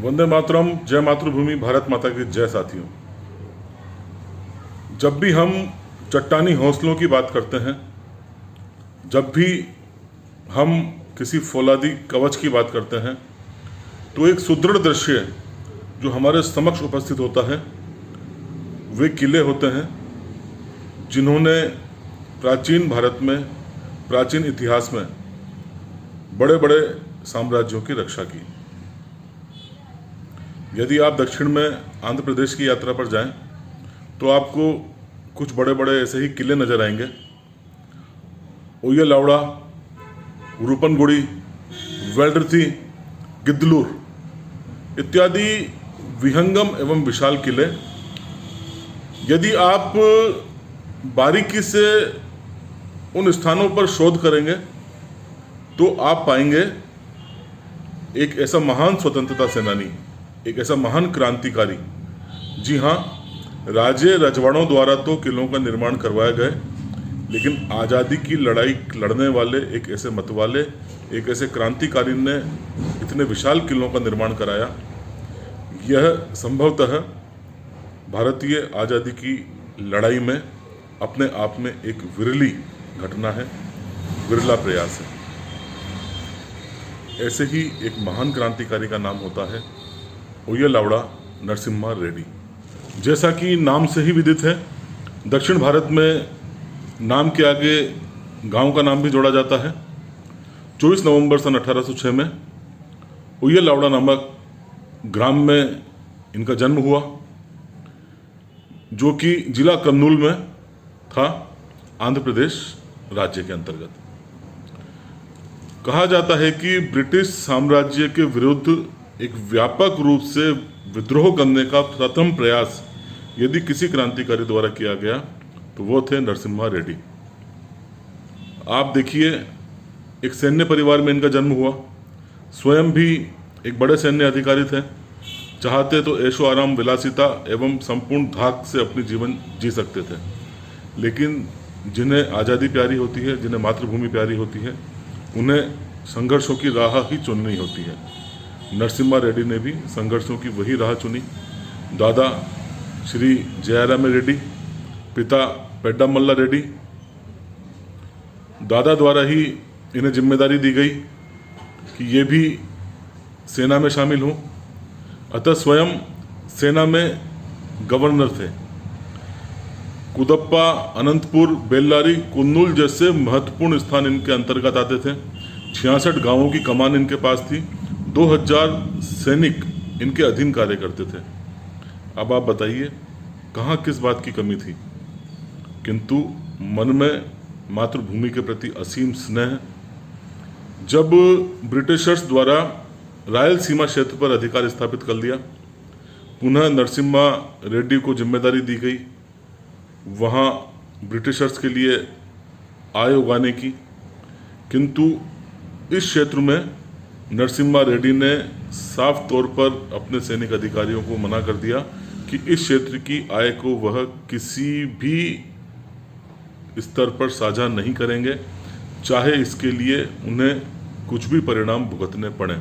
वंदे मातरम। जय मातृभूमि, भारत माता की जय। साथियों, जब भी हम चट्टानी हौसलों की बात करते हैं, जब भी हम किसी फौलादी कवच की बात करते हैं, तो एक सुदृढ़ दृश्य जो हमारे समक्ष उपस्थित होता है वे किले होते हैं जिन्होंने प्राचीन भारत में, प्राचीन इतिहास में बड़े बड़े साम्राज्यों की रक्षा की। यदि आप दक्षिण में आंध्र प्रदेश की यात्रा पर जाएं तो आपको कुछ बड़े बड़े ऐसे ही किले नजर आएंगे। उय्यालवाड़ा, रूपनगुड़ी, वेल्ड्रथी, गिद्धलूर इत्यादि विहंगम एवं विशाल किले। यदि आप बारीकी से उन स्थानों पर शोध करेंगे तो आप पाएंगे एक ऐसा महान स्वतंत्रता सेनानी, एक ऐसा महान क्रांतिकारी। जी हाँ, राजे रजवाड़ों द्वारा तो किलों का निर्माण करवाया गए, लेकिन आज़ादी की लड़ाई लड़ने वाले एक ऐसे मतवाले, एक ऐसे क्रांतिकारी ने इतने विशाल किलों का निर्माण कराया। यह संभवतः भारतीय आज़ादी की लड़ाई में अपने आप में एक विरली घटना है, विरला प्रयास है। ऐसे ही एक महान क्रांतिकारी का नाम होता है उय्यालवाड़ा नरसिम्हा रेड्डी। जैसा कि नाम से ही विदित है, दक्षिण भारत में नाम के आगे गांव का नाम भी जोड़ा जाता है। 24 नवंबर सन 1806 में उय्यालवाड़ा नामक ग्राम में इनका जन्म हुआ, जो कि जिला कर्नूल में था, आंध्र प्रदेश राज्य के अंतर्गत। कहा जाता है कि ब्रिटिश साम्राज्य के विरुद्ध एक व्यापक रूप से विद्रोह करने का प्रथम प्रयास यदि किसी क्रांतिकारी द्वारा किया गया तो वो थे नरसिम्हा रेड्डी। आप देखिए, एक सैन्य परिवार में इनका जन्म हुआ, स्वयं भी एक बड़े सैन्य अधिकारी थे, चाहते तो ऐशो आराम, विलासिता एवं संपूर्ण धाक से अपनी जीवन जी सकते थे। लेकिन जिन्हें आज़ादी प्यारी होती है, जिन्हें मातृभूमि प्यारी होती है, उन्हें संघर्षों की राह ही चुननी होती है। नरसिम्हा रेड्डी ने भी संघर्षों की वही राह चुनी। दादा श्री जयाराम रेड्डी, पिता पेड्डामल्ला रेड्डी। दादा द्वारा ही इन्हें जिम्मेदारी दी गई कि ये भी सेना में शामिल हों, अतः स्वयं सेना में गवर्नर थे। कुदप्पा, अनंतपुर, बेल्लारी, कुन्नूल जैसे महत्वपूर्ण स्थान इनके अंतर्गत आते थे। 66 गांवों की कमान इनके पास थी। 2000 सैनिक इनके अधीन कार्य करते थे। अब आप बताइए, कहाँ किस बात की कमी थी? किंतु मन में मातृभूमि के प्रति असीम स्नेह। जब ब्रिटिशर्स द्वारा रायल सीमा क्षेत्र पर अधिकार स्थापित कर लिया, पुनः नरसिम्हा रेड्डी को जिम्मेदारी दी गई वहाँ ब्रिटिशर्स के लिए आय उगाने की। किंतु इस क्षेत्र में नरसिम्हा रेड्डी ने साफ तौर पर अपने सैनिक अधिकारियों को मना कर दिया कि इस क्षेत्र की आय को वह किसी भी स्तर पर साझा नहीं करेंगे, चाहे इसके लिए उन्हें कुछ भी परिणाम भुगतने पड़े।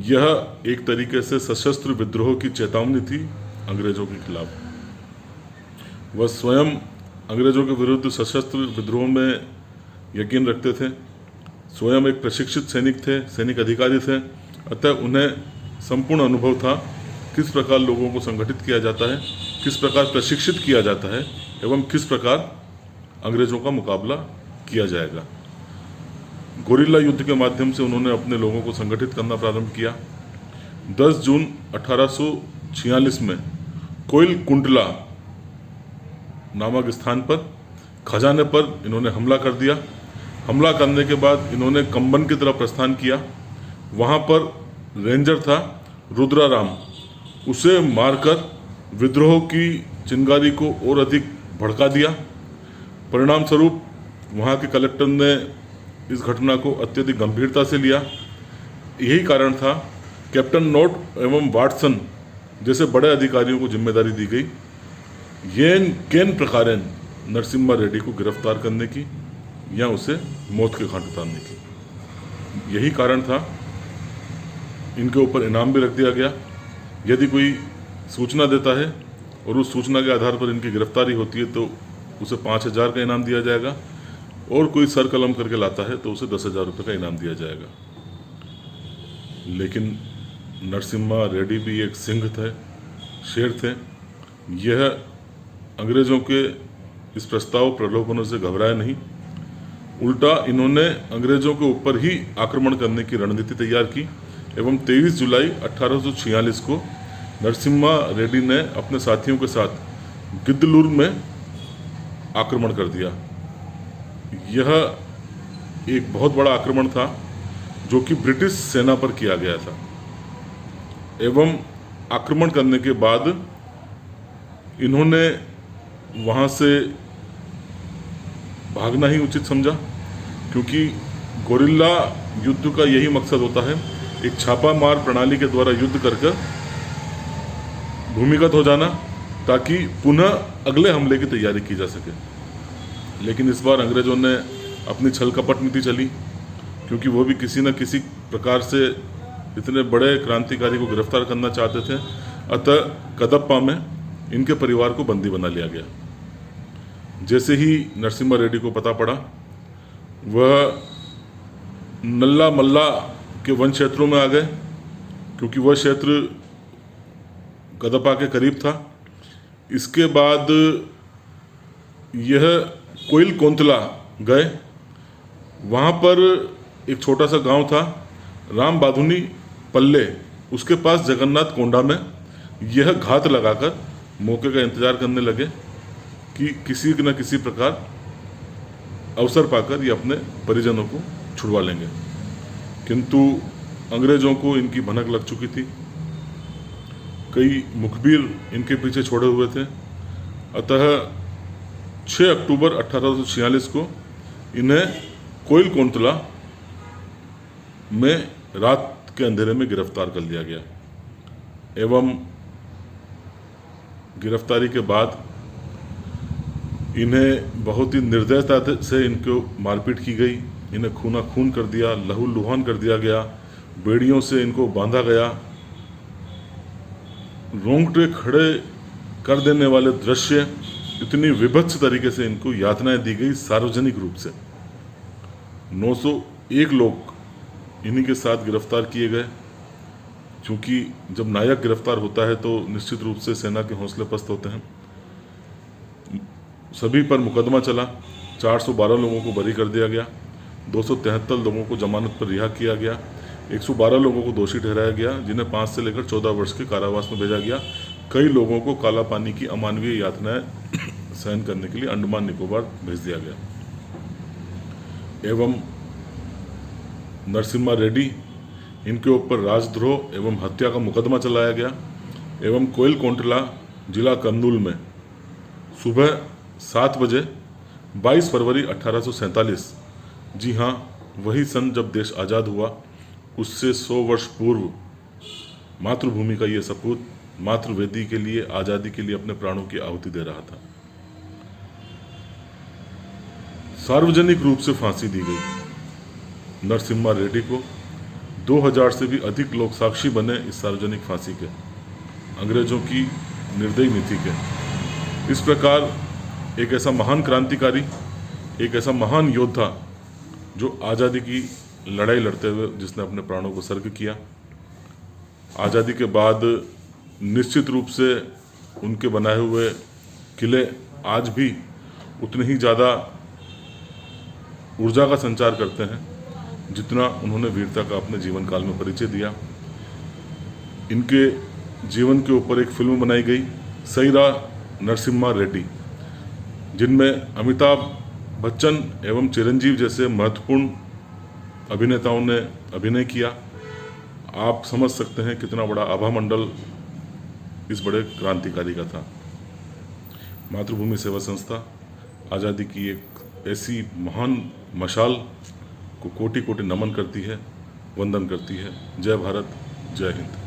यह एक तरीके से सशस्त्र विद्रोह की चेतावनी थी अंग्रेजों के खिलाफ। वह स्वयं अंग्रेजों के विरुद्ध सशस्त्र विद्रोह में यकीन रखते थे, स्वयं एक प्रशिक्षित सैनिक थे, सैनिक अधिकारी थे, अतः उन्हें संपूर्ण अनुभव था किस प्रकार लोगों को संगठित किया जाता है, किस प्रकार प्रशिक्षित किया जाता है एवं किस प्रकार अंग्रेजों का मुकाबला किया जाएगा। गोरिल्ला युद्ध के माध्यम से उन्होंने अपने लोगों को संगठित करना प्रारंभ किया। 10 जून 1846 में कोयल कुंडला नामक स्थान पर खजाने पर इन्होंने हमला कर दिया। हमला करने के बाद इन्होंने कंबन की तरफ प्रस्थान किया। वहाँ पर रेंजर था रुद्राराम, उसे मारकर विद्रोह की चिंगारी को और अधिक भड़का दिया। परिणाम स्वरूप वहाँ के कलेक्टर ने इस घटना को अत्यधिक गंभीरता से लिया। यही कारण था कैप्टन नॉट एवं वाटसन जैसे बड़े अधिकारियों को जिम्मेदारी दी गई येन केन प्रकारेण नरसिम्हा रेड्डी को गिरफ्तार करने की या उसे मौत के घाट उतारने की। यही कारण था इनके ऊपर इनाम भी रख दिया गया। यदि कोई सूचना देता है और उस सूचना के आधार पर इनकी गिरफ्तारी होती है तो उसे 5,000 का इनाम दिया जाएगा, और कोई सर कलम करके लाता है तो उसे 10,000 रुपये का इनाम दिया जाएगा। लेकिन नरसिम्हा रेड्डी भी एक सिंह थे, शेर थे। यह अंग्रेज़ों के इस प्रस्ताव प्रलोभनों से घबराए नहीं, उल्टा इन्होंने अंग्रेज़ों के ऊपर ही आक्रमण करने की रणनीति तैयार की एवं 23 जुलाई 1846 को नरसिम्हा रेड्डी ने अपने साथियों के साथ गिद्धलूर में आक्रमण कर दिया। यह एक बहुत बड़ा आक्रमण था जो कि ब्रिटिश सेना पर किया गया था, एवं आक्रमण करने के बाद इन्होंने वहाँ से भागना ही उचित समझा, क्योंकि गोरिल्ला युद्ध का यही मकसद होता है, एक छापामार प्रणाली के द्वारा युद्ध कर भूमिगत हो जाना ताकि पुनः अगले हमले की तैयारी की जा सके। लेकिन इस बार अंग्रेज़ों ने अपनी छल कपट नीति चली, क्योंकि वो भी किसी न किसी प्रकार से इतने बड़े क्रांतिकारी को गिरफ्तार करना चाहते थे। अतः कदप्पा में इनके परिवार को बंदी बना लिया गया। जैसे ही नरसिम्हा रेड्डी को पता पड़ा, वह नल्ला मल्ला के वन क्षेत्रों में आ गए, क्योंकि वह क्षेत्र कदप्पा के करीब था। इसके बाद यह कोइल कोंतला गए। वहाँ पर एक छोटा सा गांव था, राम बाधुनी पल्ले, उसके पास जगन्नाथ कोंडा में यह घात लगाकर मौके का इंतजार करने लगे कि किसी न किसी प्रकार अवसर पाकर ये अपने परिजनों को छुड़वा लेंगे। किंतु अंग्रेज़ों को इनकी भनक लग चुकी थी, कई मुखबिर इनके पीछे छोड़े हुए थे। अतः 6 अक्टूबर 1846 को इन्हें कोइल कोंतला में रात के अंधेरे में गिरफ्तार कर लिया गया, एवं गिरफ्तारी के बाद इन्हें बहुत ही निर्दयता से इनको मारपीट की गई। इन्हें खूना खून कर दिया, लहू लुहान कर दिया गया, बेड़ियों से इनको बांधा गया। रोंगटे खड़े कर देने वाले दृश्य, इतनी विभत्स तरीके से इनको यातनाएं दी गई सार्वजनिक रूप से। 901 लोग इन्हीं के साथ गिरफ्तार किए गए। क्योंकि जब नायक गिरफ्तार होता है तो निश्चित रूप से सेना के हौसले पस्त होते हैं। सभी पर मुकदमा चला, 412 लोगों को बरी कर दिया गया, 273 लोगों को जमानत पर रिहा किया गया, 112 लोगों को दोषी ठहराया गया, जिन्हें 5 से लेकर 14 वर्ष के कारावास में भेजा गया। कई लोगों को काला पानी की अमानवीय यातनाएं सहन करने के लिए अंडमान निकोबार भेज दिया गया। एवं नरसिम्हा रेड्डी, इनके ऊपर राजद्रोह एवं हत्या का मुकदमा चलाया गया। एवं कोइल कोंटला जिला कर्नूल में सुबह 7 बजे 22 फरवरी 1847, जी हाँ वही सन जब देश आज़ाद हुआ, उससे 100 वर्ष पूर्व मातृभूमि का ये सपूत मातृवेदी के लिए, आज़ादी के लिए अपने प्राणों की आहुति दे रहा था। सार्वजनिक रूप से फांसी दी गई नरसिम्हा रेड्डी को। 2000 से भी अधिक लोग साक्षी बने इस सार्वजनिक फांसी के, अंग्रेजों की निर्दयी नीति के। इस प्रकार एक ऐसा महान क्रांतिकारी, एक ऐसा महान योद्धा जो आज़ादी की लड़ाई लड़ते हुए जिसने अपने प्राणों को सर्ग किया, आज़ादी के बाद निश्चित रूप से उनके बनाए हुए किले आज भी उतने ही ज़्यादा ऊर्जा का संचार करते हैं जितना उन्होंने वीरता का अपने जीवन काल में परिचय दिया। इनके जीवन के ऊपर एक फिल्म बनाई गई, सईरा नरसिम्हा रेड्डी, जिनमें अमिताभ बच्चन एवं चिरंजीव जैसे महत्वपूर्ण अभिनेताओं ने अभिनय किया। आप समझ सकते हैं कितना बड़ा आभा मंडल इस बड़े क्रांतिकारी का था। मातृभूमि सेवा संस्था आज़ादी की एक ऐसी महान मशाल को कोटि कोटि नमन करती है, वंदन करती है। जय भारत, जय हिंद।